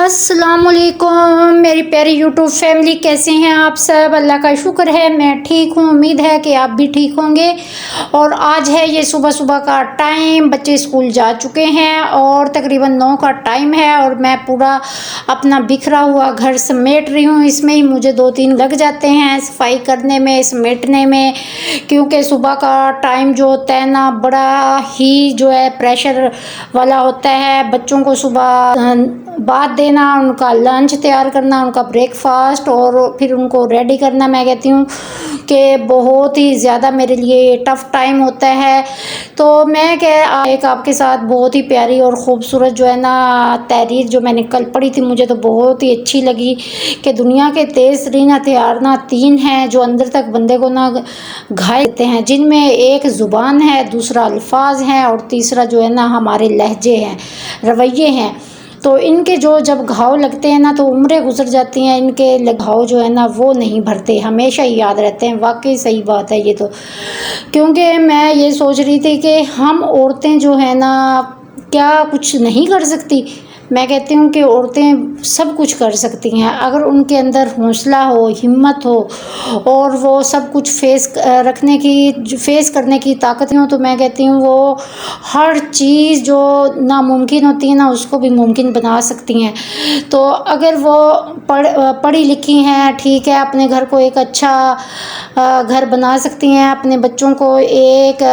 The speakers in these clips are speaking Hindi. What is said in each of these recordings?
अस्सलामुअलैकुम मेरी प्यारी यूट्यूब फैमिली, कैसे हैं आप सब। अल्लाह का शुक्र है मैं ठीक हूँ। उम्मीद है कि आप भी ठीक होंगे। और आज है ये सुबह सुबह का टाइम, बच्चे स्कूल जा चुके हैं और तकरीबन 9 का टाइम है और मैं पूरा अपना बिखरा हुआ घर समेट रही हूँ। इसमें ही मुझे 2-3 लग जाते हैं सफाई करने में, समेटने में, क्योंकि सुबह का टाइम जो होता है ना बड़ा ही जो है प्रेशर वाला होता है। बच्चों को सुबह बात देना, उनका लंच तैयार करना, उनका ब्रेकफास्ट और फिर उनको रेडी करना, मैं कहती हूँ कि बहुत ही ज़्यादा मेरे लिए टफ़ टाइम होता है। तो मैं एक आपके साथ बहुत ही प्यारी और ख़ूबसूरत जो है ना तहरीर जो मैंने कल पढ़ी थी, मुझे तो बहुत ही अच्छी लगी कि दुनिया के तेज़ तरीन हथियार ना 3 हैं जो अंदर तक बंदे को ना घायल करते हैं, जिनमें एक ज़ुबान है, दूसरा अल्फाज हैं और तीसरा जो है ना हमारे लहजे हैं, रवैये हैं। तो इनके जो जब घाव लगते हैं ना तो उम्रें गुजर जाती हैं, इनके घाव जो है ना वो नहीं भरते, हमेशा ही याद रहते हैं। वाकई सही बात है ये तो, क्योंकि मैं ये सोच रही थी कि हम औरतें जो है ना क्या कुछ नहीं कर सकती। मैं कहती हूँ कि औरतें सब कुछ कर सकती हैं अगर उनके अंदर हौसला हो, हिम्मत हो और वो सब कुछ फेस करने की ताकत हो। तो मैं कहती हूँ वो हर चीज़ जो नामुमकिन होती है ना उसको भी मुमकिन बना सकती हैं। तो अगर वो पढ़ी लिखी हैं, ठीक है, अपने घर को एक अच्छा घर बना सकती हैं, अपने बच्चों को एक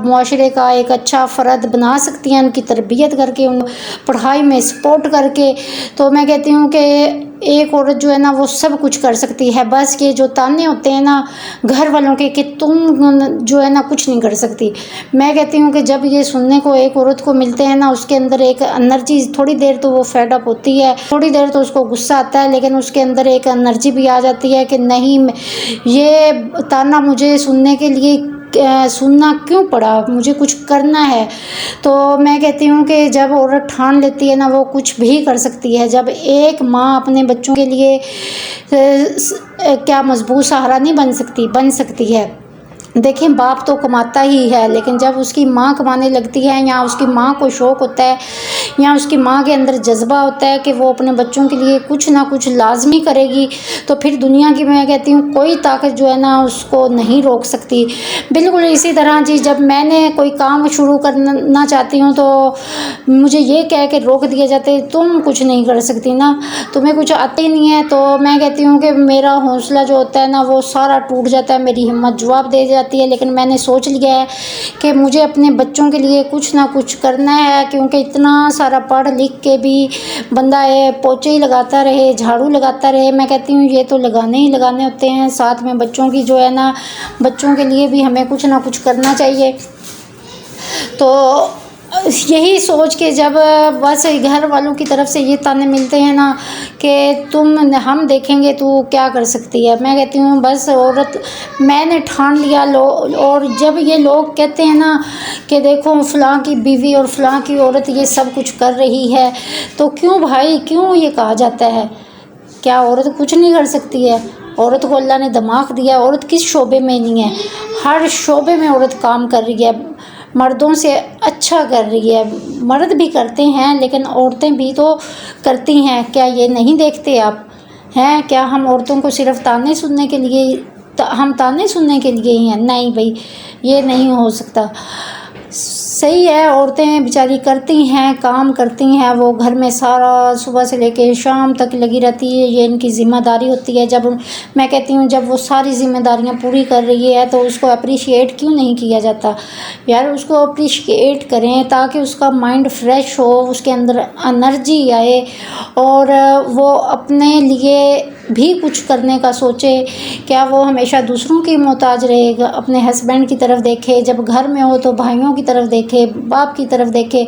मुआशरे का एक अच्छा फ़र्द बना सकती हैं, उनकी तरबियत करके, उन पढ़ाई में सपोर्ट करके। तो मैं कहती हूँ कि एक औरत जो है ना वो सब कुछ कर सकती है। बस ये जो ताने होते हैं ना घर वालों के कि तुम जो है ना कुछ नहीं कर सकती, मैं कहती हूँ कि जब ये सुनने को एक औरत को मिलते हैं ना उसके अंदर एक एनर्जी, थोड़ी देर तो वो फेड अप होती है, थोड़ी देर तो उसको गुस्सा आता है, लेकिन उसके अंदर एक एनर्जी भी आ जाती है कि नहीं, ये ताना मुझे सुनने के लिए सुनना क्यों पड़ा, मुझे कुछ करना है। तो मैं कहती हूँ कि जब औरत ठान लेती है ना वो कुछ भी कर सकती है। जब एक माँ अपने बच्चों के लिए क्या मजबूत सहारा नहीं बन सकती है। देखें, बाप तो कमाता ही है, लेकिन जब उसकी माँ कमाने लगती है या उसकी माँ को शौक़ होता है या उसकी माँ के अंदर जज्बा होता है कि वो अपने बच्चों के लिए कुछ ना कुछ लाजमी करेगी, तो फिर दुनिया की, मैं कहती हूँ, कोई ताकत जो है ना उसको नहीं रोक सकती। बिल्कुल इसी तरह जी, जब मैंने कोई काम शुरू करना चाहती हूँ तो मुझे ये कह के रोक दिया जाता है तुम कुछ नहीं कर सकती ना, तुम्हें कुछ आता ही नहीं है। तो मैं कहती हूँ कि मेरा हौसला जो होता है ना वो सारा टूट जाता है, मेरी हिम्मत जवाब दे जाती है। लेकिन मैंने सोच लिया है कि मुझे अपने बच्चों के लिए कुछ ना कुछ करना है, क्योंकि इतना सारा पढ़ लिख के भी बंदा है पोछे ही लगाता रहे, झाड़ू लगाता रहे, मैं कहती हूँ ये तो लगाने ही लगाने होते हैं। साथ में बच्चों की जो है ना, बच्चों के लिए भी हमें कुछ ना कुछ करना चाहिए। तो यही सोच के जब बस घर वालों की तरफ से ये ताने मिलते हैं ना कि हम देखेंगे तू क्या कर सकती है, मैं कहती हूँ बस औरत मैंने ठान लिया लो। और जब ये लोग कहते हैं ना कि देखो फ़लाँ की बीवी और फ़लाँ की औरत ये सब कुछ कर रही है, तो क्यों भाई, क्यों ये कहा जाता है? क्या औरत कुछ नहीं कर सकती है? औरत को अल्लाह ने दिमाग दिया, औरत किस शोबे में नहीं है, हर शोबे में औरत काम कर रही है, मर्दों से अच्छा कर रही है। मर्द भी करते हैं लेकिन औरतें भी तो करती हैं, क्या ये नहीं देखते आप हैं? क्या हम औरतों को सिर्फ ताने सुनने के लिए ही हैं? नहीं भाई, ये नहीं हो सकता। सही है, औरतें बेचारी करती हैं, काम करती हैं, वो घर में सारा सुबह से लेके शाम तक लगी रहती है, ये इनकी ज़िम्मेदारी होती है। जब मैं कहती हूँ जब वो सारी ज़िम्मेदारियाँ पूरी कर रही है तो उसको अप्रिशिएट क्यों नहीं किया जाता यार? उसको अप्रिशिएट करें ताकि उसका माइंड फ्रेश हो, उसके अंदर एनर्जी आए और वो अपने लिए भी कुछ करने का सोचे। क्या वो हमेशा दूसरों की मोहताज रहेगा? अपने हस्बैंड की तरफ देखे, जब घर में हो तो भाइयों की तरफ देखे, बाप की तरफ देखे।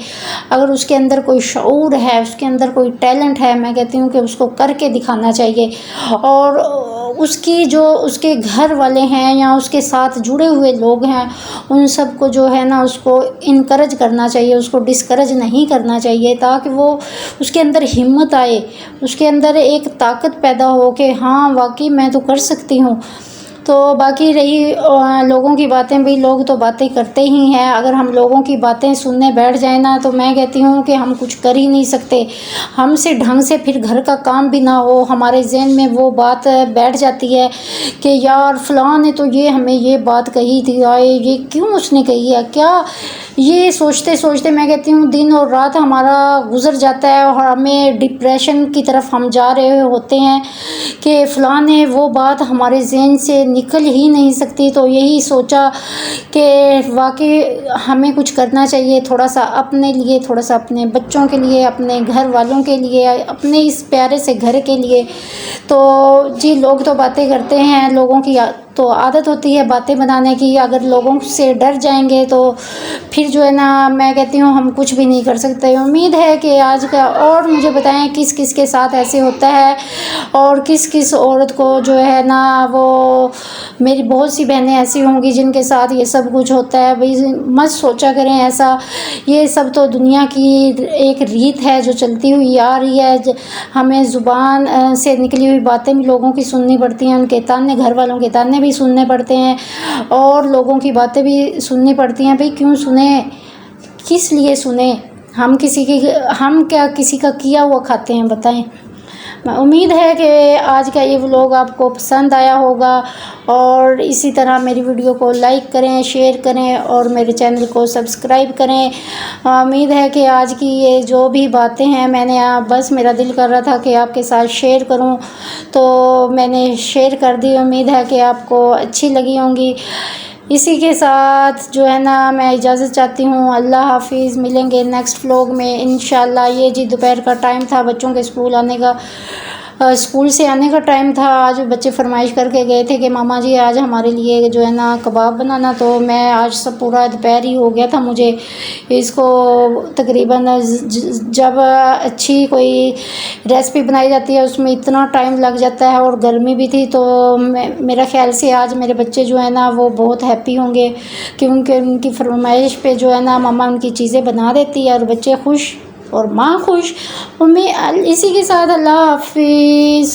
अगर उसके अंदर कोई शऊर है, उसके अंदर कोई टैलेंट है, मैं कहती हूँ कि उसको करके दिखाना चाहिए। और उसकी जो उसके घर वाले हैं या उसके साथ जुड़े हुए लोग हैं उन सब को जो है ना उसको इनकरेज करना चाहिए, उसको डिस्करेज नहीं करना चाहिए, ताकि वो उसके अंदर हिम्मत आए, उसके अंदर एक ताकत पैदा हो कि हाँ वाकई मैं तो कर सकती हूँ। तो बाकी रही लोगों की बातें, भी लोग तो बातें करते ही हैं। अगर हम लोगों की बातें सुनने बैठ जाए ना तो मैं कहती हूँ कि हम कुछ कर ही नहीं सकते। हमसे ढंग से फिर घर का काम भी ना हो, हमारे ज़हन में वो बात बैठ जाती है कि यार फ़लाँ ने तो ये हमें ये बात कही थी, आए ये क्यों उसने कही है, क्या ये सोचते सोचते मैं कहती हूँ दिन और रात हमारा गुजर जाता है और हमें डिप्रेशन की तरफ हम जा रहे होते हैं कि फ़लाँ ने वो बात हमारे ज़हन से निकल ही नहीं सकती। तो यही सोचा कि वाकई हमें कुछ करना चाहिए, थोड़ा सा अपने लिए, थोड़ा सा अपने बच्चों के लिए, अपने घर वालों के लिए, अपने इस प्यारे से घर के लिए। तो जी लोग तो बातें करते हैं, लोगों की तो आदत होती है बातें बनाने की। अगर लोगों से डर जाएंगे तो फिर जो है ना मैं कहती हूँ हम कुछ भी नहीं कर सकते। उम्मीद है कि आज का और मुझे बताएं किस किस के साथ ऐसे होता है और किस किस औरत को जो है ना वो, मेरी बहुत सी बहनें ऐसी होंगी जिनके साथ ये सब कुछ होता है। भाई मत सोचा करें ऐसा, ये सब तो दुनिया की एक रीत है जो चलती हुई आ रही है। हमें ज़ुबान से निकली हुई बातें भी लोगों की सुननी पड़ती हैं, उनके ताने, घर वालों के ताने भी सुनने पड़ते हैं और लोगों की बातें भी सुननी पड़ती हैं। भाई क्यों सुने, किस लिए सुने, हम क्या किसी का किया हुआ खाते हैं बताएं। उम्मीद है कि आज का ये व्लॉग आपको पसंद आया होगा और इसी तरह मेरी वीडियो को लाइक करें, शेयर करें और मेरे चैनल को सब्सक्राइब करें। उम्मीद है कि आज की ये जो भी बातें हैं मैंने बस मेरा दिल कर रहा था कि आपके साथ शेयर करूं तो मैंने शेयर कर दी। उम्मीद है कि आपको अच्छी लगी होंगी। इसी के साथ जो है ना मैं इजाज़त चाहती हूँ। अल्लाह हाफिज़, मिलेंगे नेक्स्ट व्लॉग में इंशाल्लाह। ये जी दोपहर का टाइम था, बच्चों के स्कूल से आने का टाइम था। आज बच्चे फरमाइश करके गए थे कि मामा जी आज हमारे लिए जो है ना कबाब बनाना। तो मैं आज सब पूरा दोपहर ही हो गया था मुझे इसको तकरीबन जब अच्छी कोई रेसिपी बनाई जाती है उसमें इतना टाइम लग जाता है और गर्मी भी थी। तो मेरा ख्याल से आज मेरे बच्चे जो है ना वो बहुत हैप्पी होंगे क्योंकि उनकी फरमाइश पे जो है ना मम्मा उनकी चीज़ें बना देती है और बच्चे खुश और माँ खुश। इसी के साथ अल्लाह हाफिज़।